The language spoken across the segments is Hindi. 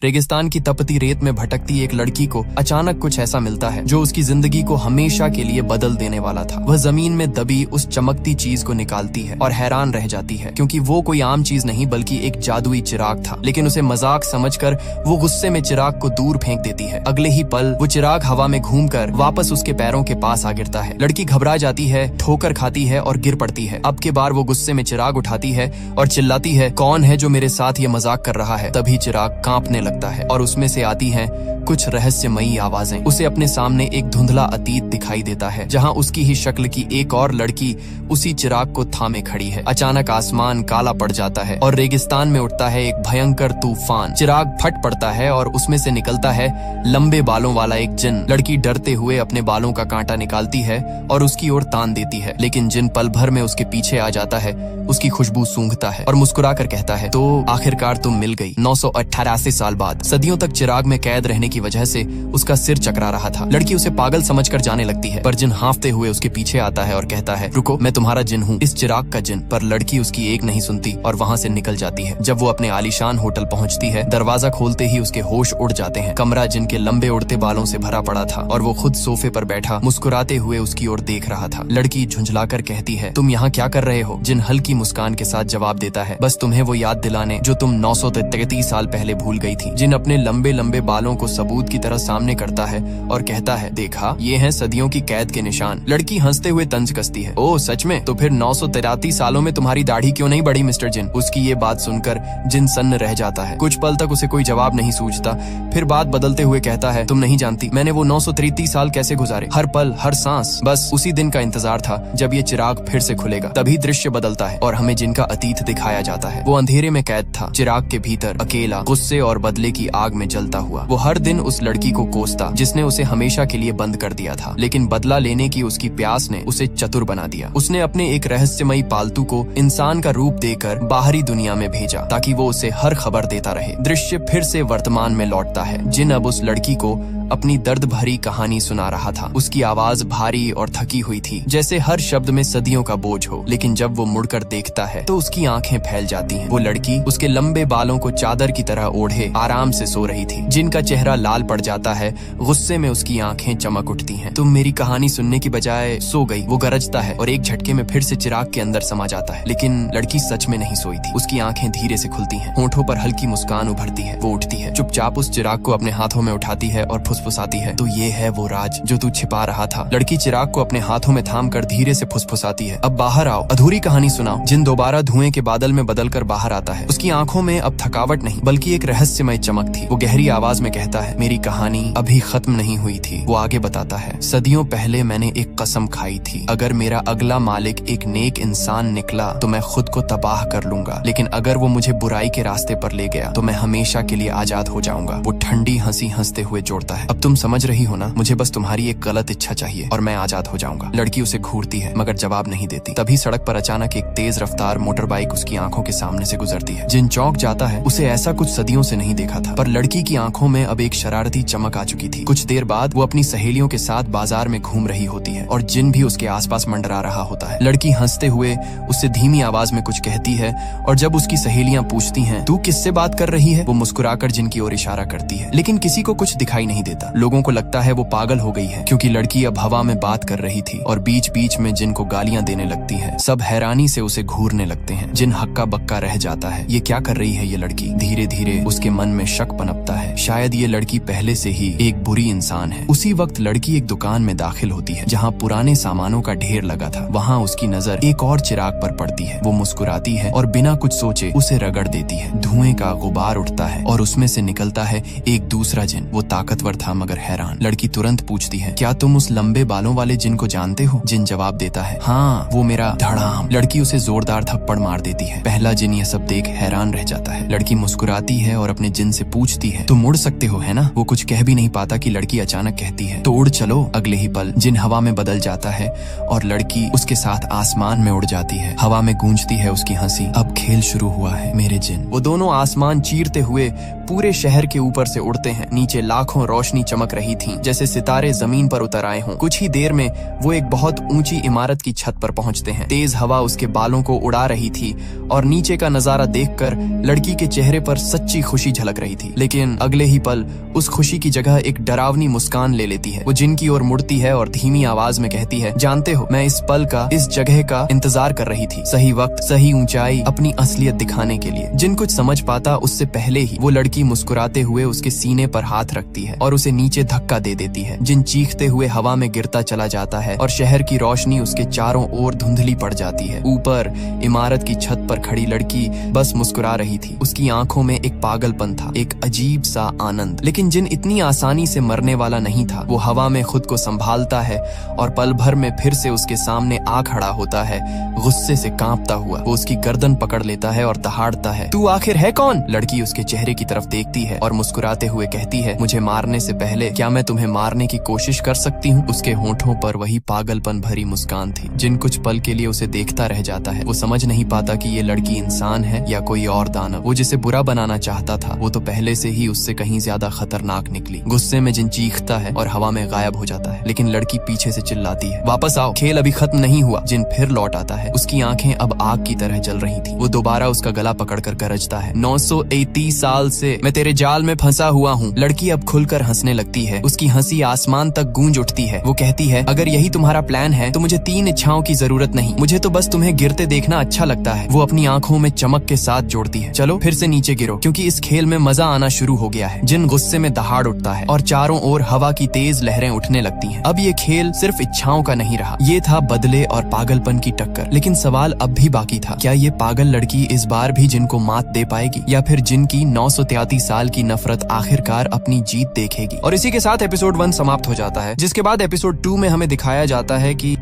रेगिस्तान की तपती रेत में भटकती एक लड़की को अचानक कुछ ऐसा मिलता है जो उसकी जिंदगी को हमेशा के लिए बदल देने वाला था। वह जमीन में दबी उस चमकती चीज को निकालती है और हैरान रह जाती है, क्योंकि वो कोई आम चीज नहीं बल्कि एक जादुई चिराग था। लेकिन उसे मजाक समझकर वो गुस्से में चिराग को दूर फेंक देती है। अगले ही पल वो चिराग हवा में घूमकर वापस उसके पैरों के पास आ गिरता है। लड़की घबरा जाती है, ठोकर खाती है और गिर पड़ती है। अब के बार वो गुस्से में चिराग उठाती है और चिल्लाती है, कौन है जो मेरे साथ ये मजाक कर रहा है। तभी चिराग कांपने लगता है और उसमें से आती हैं कुछ रहस्यमयी आवाजें। उसे अपने सामने एक धुंधला अतीत दिखाई देता है, जहां उसकी ही शक्ल की एक और लड़की उसी चिराग को थामे खड़ी है। अचानक आसमान काला पड़ जाता है और रेगिस्तान में उठता है एक भयंकर तूफान। चिराग फट पड़ता है और उसमें से निकलता है लंबे बालों वाला एक जिन। लड़की डरते हुए अपने बालों का कांटा निकालती है और उसकी ओर तान देती है, लेकिन जिन पल भर में उसके पीछे आ जाता है। उसकी खुशबू सूंघता है और मुस्कुराकर कहता है, तो आखिरकार तुम मिल गई। 988 साल बाद। सदियों तक चिराग में कैद रहने की वजह से उसका सिर चकरा रहा था। लड़की उसे पागल समझकर जाने लगती है, पर जिन हाँफते हुए उसके पीछे आता है और कहता है, रुको, मैं तुम्हारा जिन हूँ, इस चिराग का जिन। पर लड़की उसकी एक नहीं सुनती और वहाँ से निकल जाती है। जब वो अपने आलीशान होटल पहुँचती है, दरवाजा खोलते ही उसके होश उड़ जाते हैं। कमरा जिन के लंबे उड़ते बालों से भरा पड़ा था और वो खुद सोफे पर बैठा मुस्कुराते हुए उसकी ओर देख रहा था। लड़की झुंझलाकर कहती है, तुम यहाँ क्या कर रहे हो? जिन हल्की मुस्कान के साथ जवाब देता है, बस तुम्हें वो याद दिलाने जो तुम 933 साल पहले भूल गई थी। जिन अपने लंबे लंबे बालों को सबूत की तरह सामने करता है और कहता है, देखा, ये हैं सदियों की कैद के निशान। लड़की हंसते हुए तंज कसती है, ओह सच में? तो फिर 933 सालों में तुम्हारी दाढ़ी क्यों नहीं बढ़ी मिस्टर जिन? उसकी ये बात सुनकर जिन सन्न रह जाता है। कुछ पल तक उसे कोई जवाब नहीं सूझता। फिर बात बदलते हुए कहता है, तुम नहीं जानती मैंने वो 933 साल कैसे गुजारे। हर पल, हर सांस, बस उसी दिन का इंतजार था जब ये चिराग फिर से खुलेगा। तभी दृश्य बदलता है और हमें जिनका अतीत दिखाया जाता है। वो अंधेरे में कैद था, चिराग के भीतर, अकेला, गुस्से और बदले की आग में जलता हुआ। वो हर दिन उस लड़की को कोसता जिसने उसे हमेशा के लिए बंद कर दिया था, लेकिन बदला लेने की उसकी प्यास ने उसे चतुर बना दिया। उसने अपने एक रहस्यमयी पालतू को इंसान का रूप देकर बाहरी दुनिया में भेजा ताकि वो उसे हर खबर देता रहे। दृश्य फिर से वर्तमान में लौटता है। जिन अब उस लड़की को अपनी दर्द भरी कहानी सुना रहा था। उसकी आवाज भारी और थकी हुई थी, जैसे हर शब्द में सदियों का बोझ हो। लेकिन जब वो मुड़कर देखता है तो उसकी आंखें फैल जाती हैं। वो लड़की उसके लंबे बालों को चादर की तरह ओढ़े आराम से सो रही थी। जिनका चेहरा लाल पड़ जाता है, गुस्से में उसकी आंखें चमक उठती हैं। तुम मेरी कहानी सुनने की बजाय सो गई, वो गरजता है और एक झटके में फिर से चिराग के अंदर समा जाता है। लेकिन लड़की सच में नहीं सोई थी। उसकी आंखें धीरे से खुलती हैं, होंठों पर हल्की मुस्कान उभरती है। वो उठती है, चुपचाप उस चिराग को अपने हाथों में उठाती है और फुसफुसाती है, तो ये है वो राज जो तू छिपा रहा था। लड़की चिराग को अपने हाथों में थाम कर धीरे से फुसफुसाती है, अब बाहर आओ, अधूरी कहानी सुनाओ। जिन दोबारा धुएं के बादल में बदलकर बाहर आता है। उसकी आंखों में अब थकावट नहीं बल्कि एक रहस्यमय चमक थी। वो गहरी आवाज में कहता है, मेरी कहानी अभी खत्म नहीं हुई थी। वो आगे बताता है, सदियों पहले मैंने एक कसम खाई थी, अगर मेरा अगला मालिक एक नेक इंसान निकला तो मैं खुद को तबाह कर लूंगा, लेकिन अगर वो मुझे बुराई के रास्ते पर ले गया तो मैं हमेशा के लिए आजाद हो जाऊंगा। वो ठंडी हंसी हंसते हुए जोड़ता है, अब तुम समझ रही हो ना, मुझे बस तुम्हारी एक गलत इच्छा चाहिए और मैं आजाद हो जाऊंगा। लड़की उसे घूरती है मगर जवाब नहीं देती। तभी सड़क पर अचानक एक तेज रफ्तार मोटर बाइक उसकी आंखों के सामने से गुजरती है। जिन चौंक जाता है, उसे ऐसा कुछ सदियों से नहीं देखा था। पर लड़की की आंखों में अब एक शरारती चमक आ चुकी थी। कुछ देर बाद वो अपनी सहेलियों के साथ बाजार में घूम रही होती है और जिन भी उसके आसपास मंडरा रहा होता है। लड़की हंसते हुए उससे धीमी आवाज में कुछ कहती है और जब उसकी सहेलियां पूछती हैं, तू किससे बात कर रही है, वो मुस्कुराकर जिन की ओर इशारा करती है। लेकिन किसी को कुछ दिखाई नहीं देता। लोगों को लगता है वो पागल हो गई है, क्योंकि लड़की अब हवा में बात कर रही थी और बीच बीच में जिन को गालियां देने लगती है। सब हैरानी से उसे घूरने लगते हैं। जिन हक्का बक्का रह जाता है, ये क्या कर रही है ये लड़की? धीरे धीरे उसके मन में शक पनपता है, शायद ये लड़की पहले से ही एक बुरी इंसान है। उसी वक्त लड़की एक दुकान में दाखिल होती है जहाँ पुराने सामानों का ढेर लगा था। वहाँ उसकी नजर एक और चिराग पर पड़ती है। वो मुस्कुराती है और बिना कुछ सोचे उसे रगड़ देती है। धुएं का गुबार उठता है और उसमें से निकलता है एक दूसरा जिन। वो ताकतवर था मगर हैरान। लड़की तुरंत पूछती है, क्या तुम उस लंबे बालों वाले जिन को जानते हो? जिन जवाब देता है, हाँ, वो मेरा धड़ाम। लड़की उसे जोरदार थप्पड़ मार देती है। पहला जिन ये सब देख हैरान रह जाता है। लड़की मुस्कुराती है और अपने जिन से पूछती है, तुम उड़ सकते हो है ना? वो कुछ कह भी नहीं पाता कि लड़की अचानक कहती है, तो उड़ चलो। अगले ही पल जिन हवा में बदल जाता है और लड़की उसके साथ आसमान में उड़ जाती है। हवा में गूंजती है उसकी हंसी, अब खेल शुरू हुआ है मेरे जिन। वो दोनों आसमान चीरते हुए पूरे शहर के ऊपर से उड़ते हैं। नीचे लाखों रोशनी चमक रही थी, जैसे सितारे जमीन पर उतर आए हों। कुछ ही देर में वो एक बहुत ऊंची इमारत की छत पर पहुंचते हैं। तेज हवा उसके बालों को उड़ा रही थी और नीचे का नजारा देखकर लड़की के चेहरे पर सच्ची खुशी झलक रही थी। लेकिन अगले ही पल उस खुशी की जगह एक डरावनी मुस्कान ले लेती है। वो जिन की ओर मुड़ती है और धीमी आवाज में कहती है, जानते हो, मैं इस पल का, इस जगह का इंतजार कर रही थी। सही वक्त, सही ऊंचाई, अपनी असलियत दिखाने के लिए। जिन कुछ समझ पाता उससे पहले ही वो लड़की मुस्कुराते हुए उसके सीने पर हाथ रखती है और उसे नीचे धक्का दे देती है। जिन चीखते हुए हवा में गिरता चला जाता है और शहर की रोशनी उसके चारों ओर धुंधली पड़ जाती है। ऊपर इमारत की छत पर खड़ी लड़की बस मुस्कुरा रही थी। उसकी आंखों में एक पागलपन था, एक अजीब सा आनंद। लेकिन जिन इतनी आसानी से मरने वाला नहीं था। वो हवा में खुद को संभालता है और पल भर में फिर से उसके सामने आ खड़ा होता है, गुस्से से कांपता हुआ। वो उसकी गर्दन पकड़ लेता है और दहाड़ता है, तू आखिर है कौन? लड़की उसके चेहरे की तरफ देखती है और मुस्कुराते हुए कहती है, मुझे मारने से पहले क्या मैं तुम्हें मारने की कोशिश कर सकती हूँ? उसके होठों पर वही पागलपन भरी मुस्कान थी। जिन कुछ पल के लिए उसे देखता रह जाता है। वो समझ नहीं पाता कि ये लड़की इंसान है या कोई और दानव। वो जिसे बुरा बनाना चाहता था वो तो पहले से ही उससे कहीं ज्यादा खतरनाक निकली। गुस्से में जिन चीखता है और हवा में गायब हो जाता है। लेकिन लड़की पीछे से चिल्लाती है, वापस आओ, खेल अभी खत्म नहीं हुआ। जिन फिर लौट आता है। उसकी आंखें अब आग की तरह जल रही थी। वो दोबारा उसका गला पकड़कर गरजता है, 931 साल से मैं तेरे जाल में फंसा हुआ हूँ। लड़की अब खुलकर हंसने लगती है। उसकी हंसी आसमान तक गूंज उठती है। वो कहती है, अगर यही तुम्हारा प्लान है तो मुझे 3 इच्छाओं की जरूरत नहीं। मुझे तो बस तुम्हें गिरते देखना अच्छा लगता है। वो अपनी आंखों में चमक के साथ जोड़ती है, चलो फिर से नीचे गिरो, क्योंकि इस खेल में मजा आना शुरू हो गया है। जिन गुस्से में दहाड़ उठता है और चारों ओर हवा की तेज लहरें उठने लगती हैं। अब ये खेल सिर्फ इच्छाओं का नहीं रहा, ये था बदले और पागलपन की टक्कर। लेकिन सवाल अब भी बाकी था, क्या ये पागल लड़की इस बार भी जिन को मात दे पाएगी या फिर जिन की 933 साल की नफरत आखिरकार अपनी जीत देखेगी? और इसी के साथ एपिसोड 1 समाप्त हो जाता है, जिसके बाद एपिसोड 2 में हमें दिखाया जाता है कि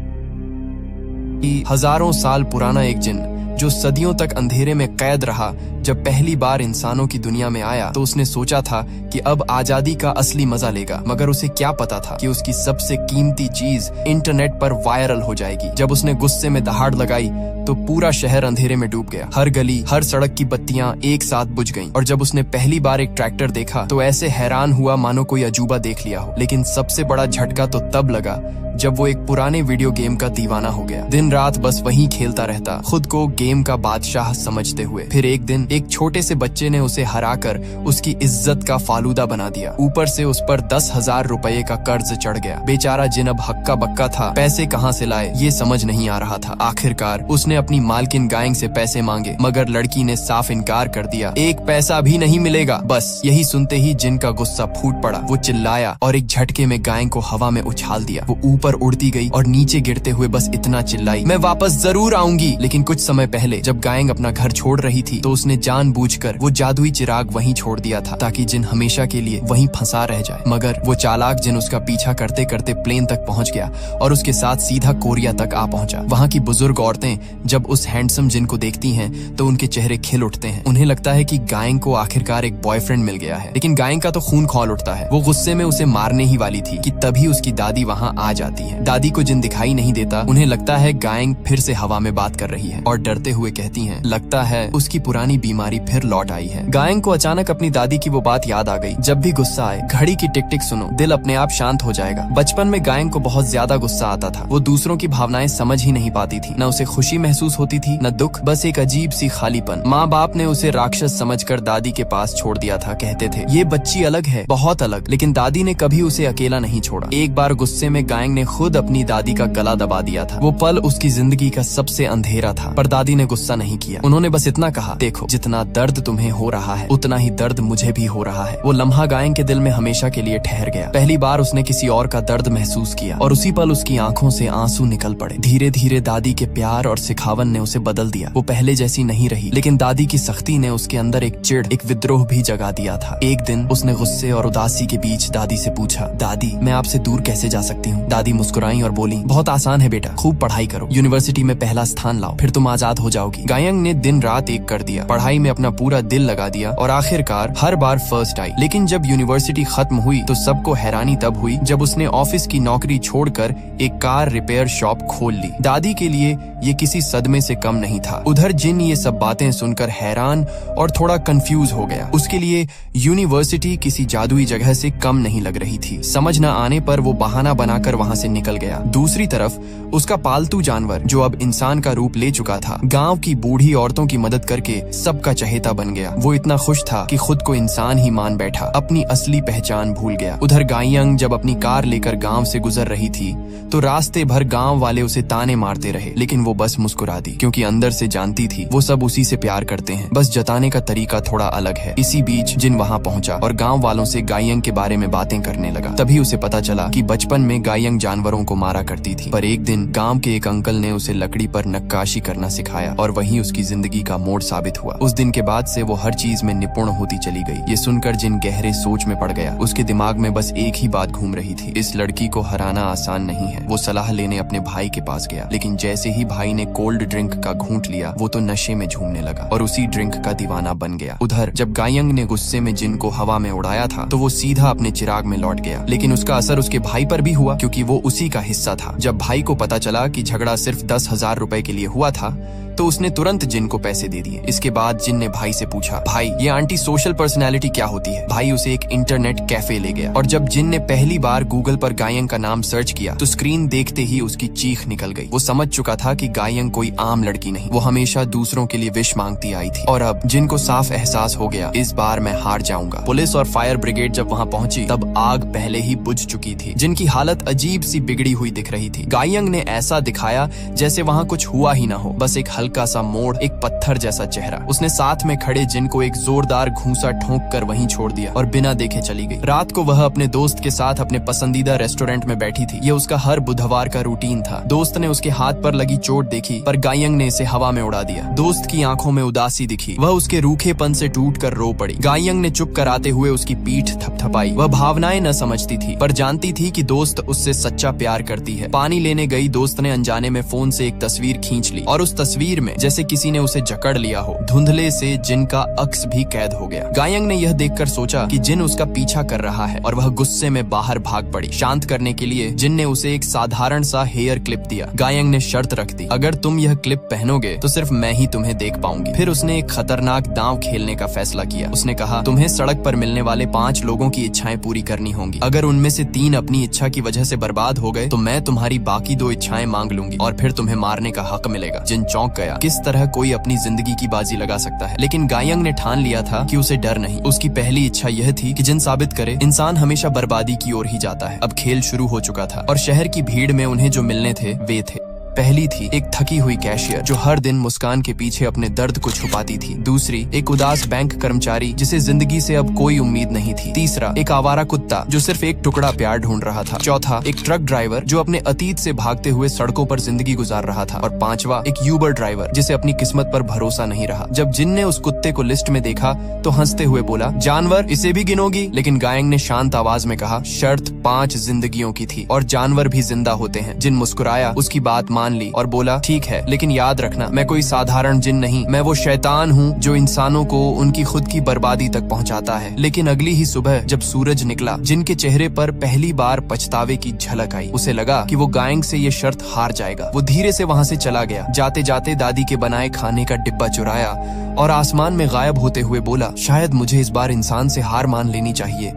हजारों साल पुराना एक जिन जो सदियों तक अंधेरे में कैद रहा, जब पहली बार इंसानों की दुनिया में आया तो उसने सोचा था कि अब आजादी का असली मजा लेगा। मगर उसे क्या पता था कि उसकी सबसे कीमती चीज इंटरनेट पर वायरल हो जाएगी। जब उसने गुस्से में दहाड़ लगाई तो पूरा शहर अंधेरे में डूब गया। हर गली, हर सड़क की बत्तियां एक साथ बुझ गईं। और जब उसने पहली बार एक ट्रैक्टर देखा तो ऐसे हैरान हुआ मानो कोई अजूबा देख लिया हो। लेकिन सबसे बड़ा झटका तो तब लगा जब वो एक पुराने वीडियो गेम का दीवाना हो गया। दिन रात बस वही खेलता रहता, खुद को गेम का बादशाह समझते हुए। फिर एक दिन एक छोटे से बच्चे ने उसे हराकर उसकी इज्जत का फालूदा बना दिया। ऊपर से उस पर 10,000 रुपए का कर्ज चढ़ गया। बेचारा जिन अब हक्का बक्का था, पैसे कहाँ से लाए ये समझ नहीं आ रहा था। आखिरकार उसने अपनी मालकिन गायंग से पैसे मांगे, मगर लड़की ने साफ इनकार कर दिया, 1 पैसा भी नहीं मिलेगा। बस यही सुनते ही जिन का गुस्सा फूट पड़ा। वो चिल्लाया और एक झटके में गायंग को हवा में उछाल दिया। वो ऊपर उड़ती गई और नीचे गिरते हुए बस इतना चिल्लाई, मैं वापस जरूर आऊंगी। लेकिन कुछ समय पहले जब गायंग अपना घर छोड़ रही थी तो उसने जानबूझकर वो जादुई चिराग वहीं छोड़ दिया था, ताकि जिन हमेशा के लिए वहीं फंसा रह जाए। मगर वो चालाक जिन उसका पीछा करते करते प्लेन तक पहुंच गया और उसके साथ सीधा कोरिया तक आ पहुंचा। वहाँ की बुजुर्ग औरतें जब उस हैंडसम जिन को देखती हैं तो उनके चेहरे खिल उठते हैं। उन्हें लगता है कि गायंग को आखिरकार एक बॉयफ्रेंड मिल गया है। लेकिन गायंग का तो खून खौल उठता है। वो गुस्से में उसे मारने ही वाली थी कि तभी उसकी दादी वहाँ आ जाती है। दादी को जिन दिखाई नहीं देता। उन्हें लगता है गायंग फिर से हवा में बात कर रही है और डरते हुए कहती हैं, लगता है उसकी पुरानी बीमारी फिर लौट आई है। गायंग को अचानक अपनी दादी की वो बात याद आ गई, जब भी गुस्सा आए घड़ी की टिक टिक सुनो, दिल अपने आप शांत हो जाएगा। बचपन में गायंग को बहुत ज्यादा गुस्सा आता था। वो दूसरों की भावनाएं समझ ही नहीं पाती थी। न उसे खुशी महसूस होती थी न दुख, बस एक अजीब सी खालीपन। माँ बाप ने उसे राक्षस समझकर दादी के पास छोड़ दिया था। कहते थे ये बच्ची अलग है, बहुत अलग। लेकिन दादी ने कभी उसे अकेला नहीं छोड़ा। एक बार गुस्से में गायंग ने खुद अपनी दादी का गला दबा दिया था। वो पल उसकी जिंदगी का सबसे अंधेरा था। पर दादी ने गुस्सा नहीं किया। उन्होंने बस इतना कहा, देखो जितना दर्द तुम्हें हो रहा है उतना ही दर्द मुझे भी हो रहा है। वो लम्हा गायंग के दिल में हमेशा के लिए ठहर गया। पहली बार उसने किसी और का दर्द महसूस किया और उसी पल उसकी आंखों से आंसू निकल पड़े। धीरे धीरे दादी के प्यार और सिखावन ने उसे बदल दिया। वो पहले जैसी नहीं रही, लेकिन दादी की सख्ती ने उसके अंदर एक चिढ़, एक विद्रोह भी जगा दिया था। एक दिन उसने गुस्से और उदासी के बीच दादी से पूछा, दादी मैं आपसे दूर कैसे जा सकती हूँ? दादी दादी मुस्कुराई और बोली, बहुत आसान है बेटा, खूब पढ़ाई करो, यूनिवर्सिटी में पहला स्थान लाओ, फिर तुम आजाद हो जाओगी। गायंग ने दिन रात एक कर दिया, पढ़ाई में अपना पूरा दिल लगा दिया और आखिरकार हर बार फर्स्ट आई। लेकिन जब यूनिवर्सिटी खत्म हुई तो सबको हैरानी तब हुई जब उसने ऑफिस की नौकरी छोड़कर एक कार रिपेयर शॉप खोल ली। दादी के लिए ये किसी सदमे से कम नहीं था। उधर जिन ये सब बातें सुनकर हैरान और थोड़ा कंफ्यूज हो गया। उसके लिए यूनिवर्सिटी किसी जादुई जगह से कम नहीं लग रही थी। समझ न आने पर वो बहाना बनाकर वहां से निकल गया। दूसरी तरफ उसका पालतू जानवर, जो अब इंसान का रूप ले चुका था, गांव की बूढ़ी औरतों की मदद करके सबका चहेता बन गया। वो इतना खुश था कि खुद को इंसान ही मान बैठा, अपनी असली पहचान भूल गया। उधर गायंग जब अपनी कार लेकर गांव से गुजर रही थी तो रास्ते भर गांव वाले उसे ताने मारते रहे, लेकिन वो बस मुस्कुरा दी, क्योंकि अंदर से जानती थी वो सब उसी से प्यार करते हैं, बस जताने का तरीका थोड़ा अलग है। इसी बीच जिन वहां पहुंचा और गांव वालों से गायंग के बारे में बातें करने लगा। तभी उसे पता चला कि बचपन में गायंग जानवरों को मारा करती थी, पर एक दिन गांव के एक अंकल ने उसे लकड़ी पर नक्काशी करना सिखाया और वही उसकी जिंदगी का मोड़ साबित हुआ। उस दिन के बाद से वो हर चीज में निपुण होती चली गई। ये सुनकर जिन गहरे सोच में पड़ गया। उसके दिमाग में बस एक ही बात घूम रही थी, इस लड़की को हराना आसान नहीं है। वो सलाह लेने अपने भाई के पास गया, लेकिन जैसे ही भाई ने कोल्ड ड्रिंक का घूंट लिया, वो तो नशे में झूमने लगा और उसी ड्रिंक का दीवाना बन गया। उधर जब गायंग ने गुस्से में जिन को हवा में उड़ाया था तो वो सीधा अपने चिराग में लौट गया, लेकिन उसका असर उसके भाई पर भी हुआ, क्योंकि वो उसी का हिस्सा था। जब भाई को पता चला कि झगड़ा सिर्फ 10,000 रुपए के लिए हुआ था तो उसने तुरंत जिन को पैसे दे दिए। इसके बाद जिन ने भाई से पूछा, भाई ये आंटी सोशल पर्सनैलिटी क्या होती है? भाई उसे एक इंटरनेट कैफे ले गया और जब जिन ने पहली बार गूगल पर गायंग का नाम सर्च किया तो स्क्रीन देखते ही उसकी चीख निकल गई। वो समझ चुका था कि गायंग कोई आम लड़की नहीं, वो हमेशा दूसरों के लिए विश मांगती आई थी। और अब जिन को साफ एहसास हो गया, इस बार मैं हार जाऊंगा। पुलिस और फायर ब्रिगेड जब वहाँ पहुंची तब आग पहले ही बुझ चुकी थी। जिनकी हालत अजीब सी बिगड़ी हुई दिख रही थी। गायंग ने ऐसा दिखाया जैसे वहाँ कुछ हुआ ही ना हो, बस एक हल्का सा मोड़, एक पत्थर जैसा चेहरा। उसने साथ में खड़े जिन को एक जोरदार घूंसा ठोंक कर वहीं छोड़ दिया और बिना देखे चली गई। रात को वह अपने दोस्त के साथ अपने पसंदीदा रेस्टोरेंट में बैठी थी। यह उसका हर बुधवार का रूटीन था। दोस्त ने उसके हाथ पर लगी चोट देखी, पर गायंग ने इसे हवा में उड़ा दिया। दोस्त की आंखों में उदासी दिखी, वह उसके रूखेपन से टूटकर रो पड़ी। गायंग ने चुप कराते हुए उसकी पीठ थपथपाई। वह भावनाएं न समझती थी, पर जानती थी कि दोस्त उससे सच्चा प्यार करती है। पानी लेने गई दोस्त ने अनजाने में फोन से एक तस्वीर खींच ली और उस तस्वीर में जैसे किसी ने उसे जकड़ लिया हो। धुंधले से जिन का अक्स भी कैद हो गया। गायंग ने यह देखकर सोचा कि जिन उसका पीछा कर रहा है और वह गुस्से में बाहर भाग पड़ी। शांत करने के लिए जिन ने उसे एक साधारण सा हेयर क्लिप दिया। गायंग ने शर्त रख दी, अगर तुम यह क्लिप पहनोगे तो सिर्फ मैं ही तुम्हें देख पाऊंगी। फिर उसने एक खतरनाक दांव खेलने का फैसला किया। उसने कहा, तुम्हें सड़क पर मिलने वाले 5 लोगों की इच्छाएं पूरी करनी होंगी। अगर उनमें से 3 अपनी इच्छा की वजह से बर्बाद हो गए तो मैं तुम्हारी बाकी 2 इच्छाएं मांग लूंगी और फिर तुम्हें मारने का हक मिलेगा। जिन चौंक गया। किस तरह कोई अपनी जिंदगी की बाजी लगा सकता है? लेकिन गायंग ने ठान लिया था कि उसे डर नहीं। उसकी पहली इच्छा यह थी कि जिन साबित करे इंसान हमेशा बर्बादी की ओर ही जाता है। अब खेल शुरू हो चुका था और शहर की भीड़ में उन्हें जो मिलने थे वे थे। पहली थी एक थकी हुई कैशियर जो हर दिन मुस्कान के पीछे अपने दर्द को छुपाती थी। दूसरी एक उदास बैंक कर्मचारी जिसे जिंदगी से अब कोई उम्मीद नहीं थी। तीसरा एक आवारा कुत्ता जो सिर्फ एक टुकड़ा प्यार ढूंढ रहा था। चौथा एक ट्रक ड्राइवर जो अपने अतीत से भागते हुए सड़कों पर जिंदगी गुजार रहा था। और पांचवा एक यूबर ड्राइवर जिसे अपनी किस्मत पर भरोसा नहीं रहा। जब जिन ने उस कुत्ते को लिस्ट में देखा तो हंसते हुए बोला, जानवर इसे भी गिनोगी? लेकिन गायंग ने शांत आवाज में कहा, शर्त 5 जिंदगियों की थी और जानवर भी जिंदा होते हैं। जिन मुस्कुराया, उसकी बात मान ली और बोला, ठीक है, लेकिन याद रखना मैं कोई साधारण जिन नहीं, मैं वो शैतान हूँ जो इंसानों को उनकी खुद की बर्बादी तक पहुँचाता है। लेकिन अगली ही सुबह जब सूरज निकला, जिन के चेहरे पर पहली बार पछतावे की झलक आई। उसे लगा कि वो गायंग से ये शर्त हार जाएगा। वो धीरे से वहाँ से चला गया। जाते जाते दादी के बनाए खाने का डिब्बा चुराया और आसमान में गायब होते हुए बोला, शायद मुझे इस बार इंसान से हार मान लेनी चाहिए।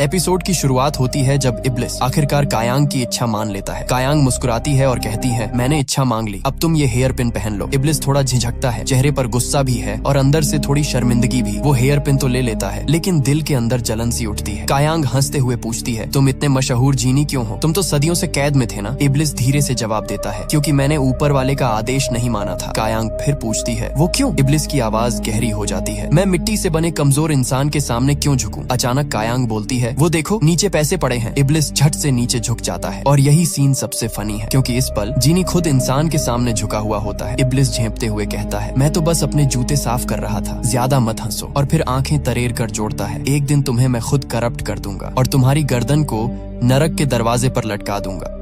एपिसोड की शुरुआत होती है जब इब्लिस आखिरकार कायांग की इच्छा मान लेता है। कायांग मुस्कुराती है और कहती है, मैंने इच्छा मांग ली, अब तुम ये हेयर पिन पहन लो। इब्लिस थोड़ा झिझकता है, चेहरे पर गुस्सा भी है और अंदर से थोड़ी शर्मिंदगी भी। वो हेयर पिन तो ले लेता है, लेकिन दिल के अंदर जलन सी उठती है। कायांग हंसते हुए पूछती है, तुम इतने मशहूर जीनी क्यों हो? तुम तो सदियों से कैद में थे ना? इब्लिस धीरे से जवाब देता है, क्योंकि मैंने ऊपर वाले का आदेश नहीं माना था। कायांग फिर पूछती है, वो क्यों? इब्लिस की आवाज गहरी हो जाती है, मैं मिट्टी से बने कमजोर इंसान के सामने क्यों झुकूं? अचानक कायांग बोलती है, है वो देखो नीचे पैसे पड़े हैं। इब्लिस झट से नीचे झुक जाता है और यही सीन सबसे फनी है क्योंकि इस पल जीनी खुद इंसान के सामने झुका हुआ होता है। इब्लिस झेंपते हुए कहता है, मैं तो बस अपने जूते साफ कर रहा था, ज्यादा मत हंसो। और फिर आंखें तरेर कर जोड़ता है, एक दिन तुम्हें मैं खुद करप्ट कर दूंगा और तुम्हारी गर्दन को नरक के दरवाजे पर लटका दूंगा।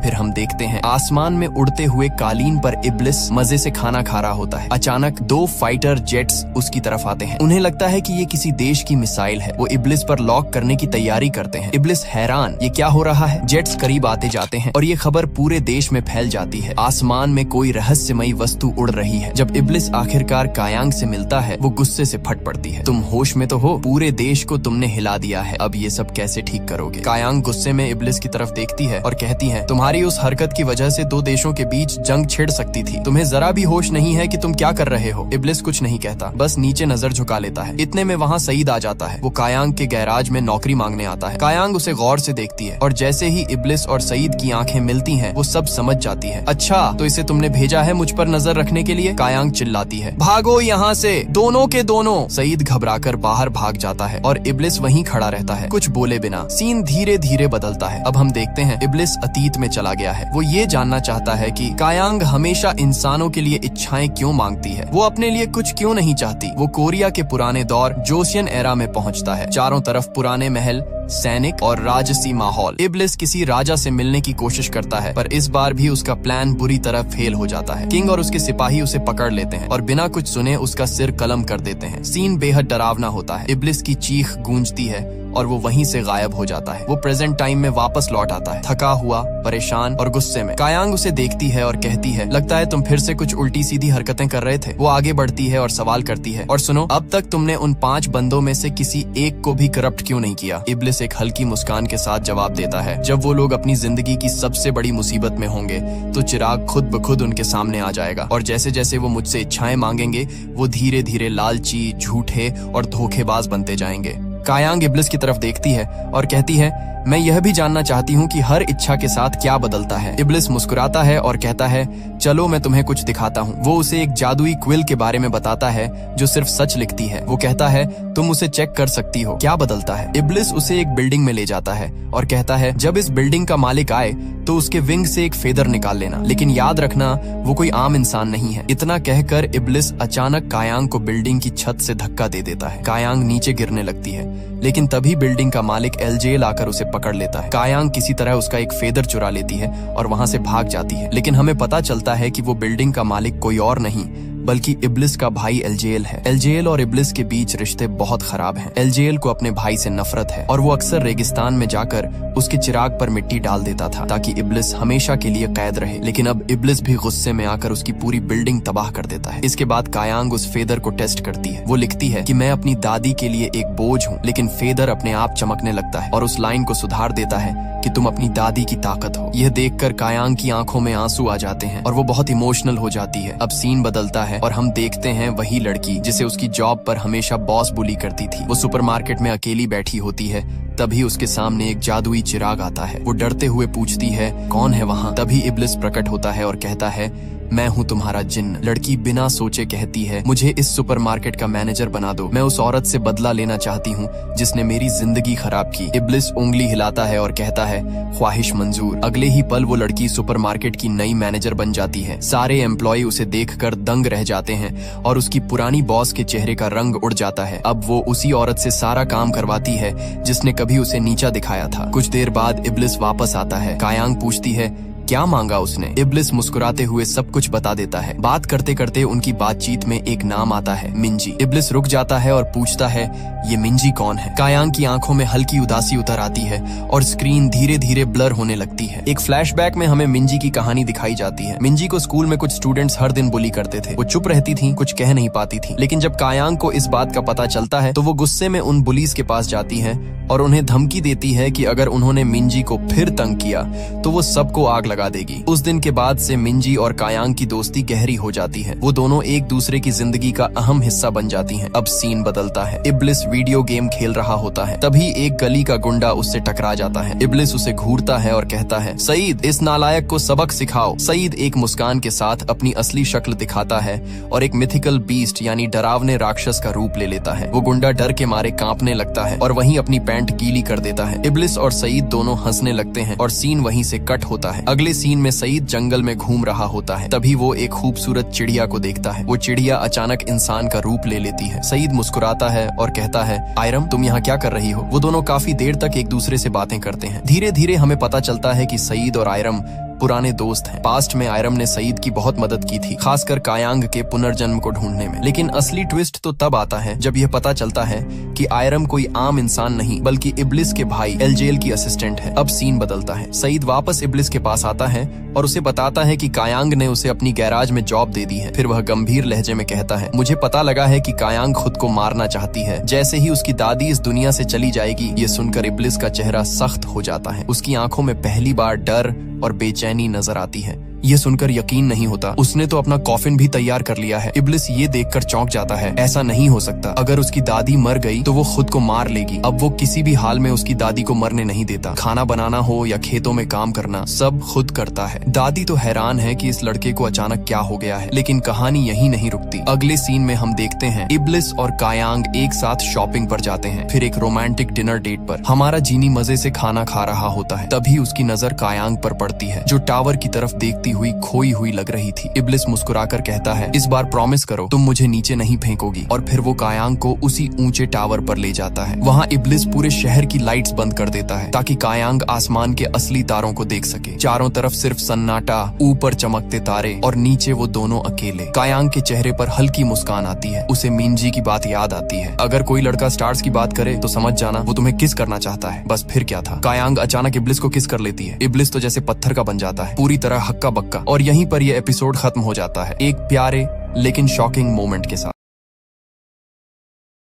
फिर हम देखते हैं आसमान में उड़ते हुए कालीन पर इब्लिस मजे से खाना खा रहा होता है। अचानक 2 फाइटर जेट्स उसकी तरफ आते हैं। उन्हें लगता है कि ये किसी देश की मिसाइल है। वो इब्लिस पर लॉक करने की तैयारी करते हैं। इब्लिस हैरान, ये क्या हो रहा है? जेट्स करीब आते जाते हैं और ये खबर पूरे देश में फैल जाती है। आसमान में कोई रहस्यमयी वस्तु उड़ रही है। जब इब्लिस आखिरकार कायांग से मिलता है वो गुस्से से फट पड़ती है, तुम होश में तो हो? पूरे देश को तुमने हिला दिया है, अब ये सब कैसे ठीक करोगे? कायांग गुस्से में इब्लिस की तरफ देखती है और कहती है, तुम्हारी उस हरकत की वजह से 2 देशों के बीच जंग छिड़ सकती थी। तुम्हें जरा भी होश नहीं है कि तुम क्या कर रहे हो? इब्लिस कुछ नहीं कहता, बस नीचे नजर झुका लेता है। इतने में वहाँ सईद आ जाता है। वो कायांग के गैराज में नौकरी मांगने आता है। कायांग उसे गौर से देखती है और जैसे ही इब्लिस और सईद की आंखें मिलती हैं, वो सब समझ जाती है। अच्छा, तो इसे तुमने भेजा है मुझ पर नजर रखने के लिए? कायांग चिल्लाती है, भागो यहाँ से, दोनों के दोनों। सईद घबराकर बाहर भाग जाता है और इब्लिस वहीं खड़ा रहता है, कुछ बोले बिना। सीन धीरे धीरे बदलता है। अब हम देखते हैं इब्लिस अतीत में चला गया है। वो ये जानना चाहता है कि कायांग हमेशा इंसानों के लिए इच्छाएं क्यों मांगती है, वो अपने लिए कुछ क्यों नहीं चाहती। वो कोरिया के पुराने दौर जोसियन एरा में पहुंचता है। चारों तरफ पुराने महल, सैनिक और राजसी माहौल। इब्लिस किसी राजा से मिलने की कोशिश करता है पर इस बार भी उसका प्लान बुरी तरह फेल हो जाता है। किंग और उसके सिपाही उसे पकड़ लेते हैं और बिना कुछ सुने उसका सिर कलम कर देते हैं। सीन बेहद डरावना होता है। इब्लिस की चीख गूंजती है और वो वहीं से गायब हो जाता है। वो प्रेजेंट टाइम में वापस लौट आता है, थका हुआ, परेशान और गुस्से में। कायांग उसे देखती है और कहती है, लगता है तुम फिर से कुछ उल्टी सीधी हरकतें कर रहे थे। वो आगे बढ़ती है और सवाल करती है, और सुनो, अब तक तुमने उन 5 बंदों में से किसी एक को भी करप्ट क्यों नहीं किया? इब्लिस एक हल्की मुस्कान के साथ जवाब देता है, जब वो लोग अपनी जिंदगी की सबसे बड़ी मुसीबत में होंगे तो चिराग खुद ब खुद उनके सामने आ जाएगा और जैसे जैसे वो मुझसे इच्छाएं मांगेंगे वो धीरे धीरे लालची, झूठे और धोखेबाज बनते जाएंगे। कायांग इब्लिस की तरफ देखती है और कहती है, मैं यह भी जानना चाहती हूँ कि हर इच्छा के साथ क्या बदलता है। इब्लिस मुस्कुराता है और कहता है, चलो मैं तुम्हें कुछ दिखाता हूँ। वो उसे एक जादुई क्विल के बारे में बताता है जो सिर्फ सच लिखती है। वो कहता है, तुम उसे चेक कर सकती हो, क्या बदलता है। इब्लिस उसे एक बिल्डिंग में ले जाता है और कहता है, जब इस बिल्डिंग का मालिक आए तो उसके विंग से एक फेदर निकाल लेना, लेकिन याद रखना वो कोई आम इंसान नहीं है। इतना कहकर इब्लिस अचानक कायांग को बिल्डिंग की छत से धक्का दे देता है। कायांग नीचे गिरने लगती है, लेकिन तभी बिल्डिंग का मालिक एलजेल आकर उसे पकड़ लेता है। कायांग किसी तरह उसका एक फेदर चुरा लेती है और वहाँ से भाग जाती है, लेकिन हमें पता चलता है कि वो बिल्डिंग का मालिक कोई और नहीं बल्कि इब्लिस का भाई एलजेल है। एलजेल और इब्लिस के बीच रिश्ते बहुत खराब हैं। एलजेल को अपने भाई से नफरत है और वो अक्सर रेगिस्तान में जाकर उसके चिराग पर मिट्टी डाल देता था ताकि इब्लिस हमेशा के लिए कैद रहे, लेकिन अब इब्लिस भी गुस्से में आकर उसकी पूरी बिल्डिंग तबाह कर देता है। इसके बाद कायांग उस फेदर को टेस्ट करती है। वो लिखती है कि मैं अपनी दादी के लिए एक बोझ हूँ, लेकिन फेदर अपने आप चमकने लगता है और उस लाइन को सुधार देता है कि तुम अपनी दादी की ताकत हो। यह देखकर कायांग की आंखों में आंसू आ जाते हैं और वो बहुत इमोशनल हो जाती है। अब सीन बदलता है और हम देखते हैं वही लड़की जिसे उसकी जॉब पर हमेशा बॉस बुली करती थी। वो सुपरमार्केट में अकेली बैठी होती है, तभी उसके सामने एक जादुई चिराग आता है। वो डरते हुए पूछती है, कौन है वहाँ? तभी इब्लिस प्रकट होता है और कहता है, मैं हूँ तुम्हारा जिन्न। लड़की बिना सोचे कहती है, मुझे इस सुपरमार्केट का मैनेजर बना दो। मैं उस औरत से बदला लेना चाहती हूँ जिसने मेरी जिंदगी खराब की। इब्लिस उंगली हिलाता है और कहता है, ख्वाहिश मंजूर। अगले ही पल वो लड़की सुपरमार्केट की नई मैनेजर बन जाती है। सारे एम्प्लॉय उसे देखकर दंग रह जाते हैं और उसकी पुरानी बॉस के चेहरे का रंग उड़ जाता है। अब वो उसी औरत से सारा काम करवाती है जिसने कभी उसे नीचा दिखाया था। कुछ देर बाद इब्लिस वापस आता है। कायांग पूछती है, क्या मांगा उसने? इब्लिस मुस्कुराते हुए सब कुछ बता देता है। बात करते करते उनकी बातचीत में एक नाम आता है, मिंजी। इब्लिस रुक जाता है और पूछता है, ये मिंजी कौन है? कायांग की आंखों में हल्की उदासी उतर आती है और स्क्रीन धीरे धीरे ब्लर होने लगती है। एक फ्लैशबैक में हमें मिंजी की कहानी दिखाई जाती है। मिंजी को स्कूल में कुछ स्टूडेंट्स हर दिन बुली करते थे। वो चुप रहती थी, कुछ कह नहीं पाती थी, लेकिन जब कायांग को इस बात का पता चलता है तो वो गुस्से में उन बुलीज के पास जाती है और उन्हें धमकी देती है कि अगर उन्होंने मिंजी को फिर तंग किया तो वो सबको आग लगा देगी। उस दिन के बाद से मिंजी और कायांग की दोस्ती गहरी हो जाती है। वो दोनों एक दूसरे की जिंदगी का अहम हिस्सा बन जाती हैं। अब सीन बदलता है। इब्लिस वीडियो गेम खेल रहा होता है, तभी एक गली का गुंडा उससे टकरा जाता है। इब्लिस उसे घूरता है और कहता है, सईद, इस नालायक को सबक सिखाओ। सईद एक मुस्कान के साथ अपनी असली शक्ल दिखाता है और एक मिथिकल बीस्ट यानी डरावने राक्षस का रूप ले लेता है। वो गुंडा डर के मारे कांपने लगता है और वहीं अपनी पैंट गीली कर देता है। इब्लिस और सईद दोनों हंसने लगते हैं और सीन वहीं से कट होता है। अगले सीन में सईद जंगल में घूम रहा होता है, तभी वो एक खूबसूरत चिड़िया को देखता है। वो चिड़िया अचानक इंसान का रूप ले लेती है। सईद मुस्कुराता है और कहता है, आयरम, तुम यहाँ क्या कर रही हो? वो दोनों काफी देर तक एक दूसरे से बातें करते हैं। धीरे धीरे हमें पता चलता है कि सईद और आयरम पुराने दोस्त हैं। पास्ट में आयरम ने सईद की बहुत मदद की थी, खासकर कायांग के पुनर्जन्म को ढूंढने में। लेकिन असली ट्विस्ट तो तब आता है जब यह पता चलता है कि आयरम कोई आम इंसान नहीं बल्कि इब्लिस के भाई एलजेल की असिस्टेंट है। अब सीन बदलता है। सईद वापस इब्लिस के पास आता है और उसे बताता है कि कायांग ने उसे अपनी गैराज में जॉब दे दी है। फिर वह गंभीर लहजे में कहता है, मुझे पता लगा है कि कायांग खुद को मारना चाहती है। जैसे ही उसकी दादी इस दुनिया से चली जाएगी, ये सुनकर इब्लिस का चेहरा सख्त हो जाता है। उसकी आंखों में पहली बार डर और बेचैनी नजर आती है। ये सुनकर यकीन नहीं होता। उसने तो अपना कॉफिन भी तैयार कर लिया है। इब्लिस ये देखकर चौंक जाता है। ऐसा नहीं हो सकता। अगर उसकी दादी मर गई तो वो खुद को मार लेगी। अब वो किसी भी हाल में उसकी दादी को मरने नहीं देता। खाना बनाना हो या खेतों में काम करना, सब खुद करता है। दादी तो हैरान है कि इस लड़के को अचानक क्या हो गया है। लेकिन कहानी यही नहीं रुकती। अगले सीन में हम देखते हैं इब्लिस और कायांग एक साथ शॉपिंग पर जाते हैं, फिर एक रोमांटिक डिनर डेट पर। हमारा जीनी मजे से खाना खा रहा होता है, तभी उसकी नजर कायांग पर पड़ती है, जो टावर की तरफ देखती हुई खोई हुई लग रही थी। इब्लिस मुस्कुराकर कहता है, इस बार प्रॉमिस करो तुम मुझे नीचे नहीं फेंकोगी। और फिर वो कायांग को उसी ऊंचे टावर पर ले जाता है। वहाँ इब्लिस पूरे शहर की लाइट्स बंद कर देता है ताकि कायांग आसमान के असली तारों को देख सके। चारों तरफ सिर्फ सन्नाटा, ऊपर चमकते तारे और नीचे वो दोनों अकेले। कायांग के चेहरे पर हल्की मुस्कान आती है। उसे मिंजी की बात याद आती है, अगर कोई लड़का स्टार्स की बात करे तो समझ जाना वो तुम्हें किस करना चाहता है। बस फिर क्या था, कायांग अचानक इब्लिस को किस कर लेती है। इब्लिस तो जैसे पत्थर का बन जाता है, पूरी तरह हक्का बक्का। और यहीं पर यह एपिसोड खत्म हो जाता है, एक प्यारे लेकिन शॉकिंग मोमेंट के साथ।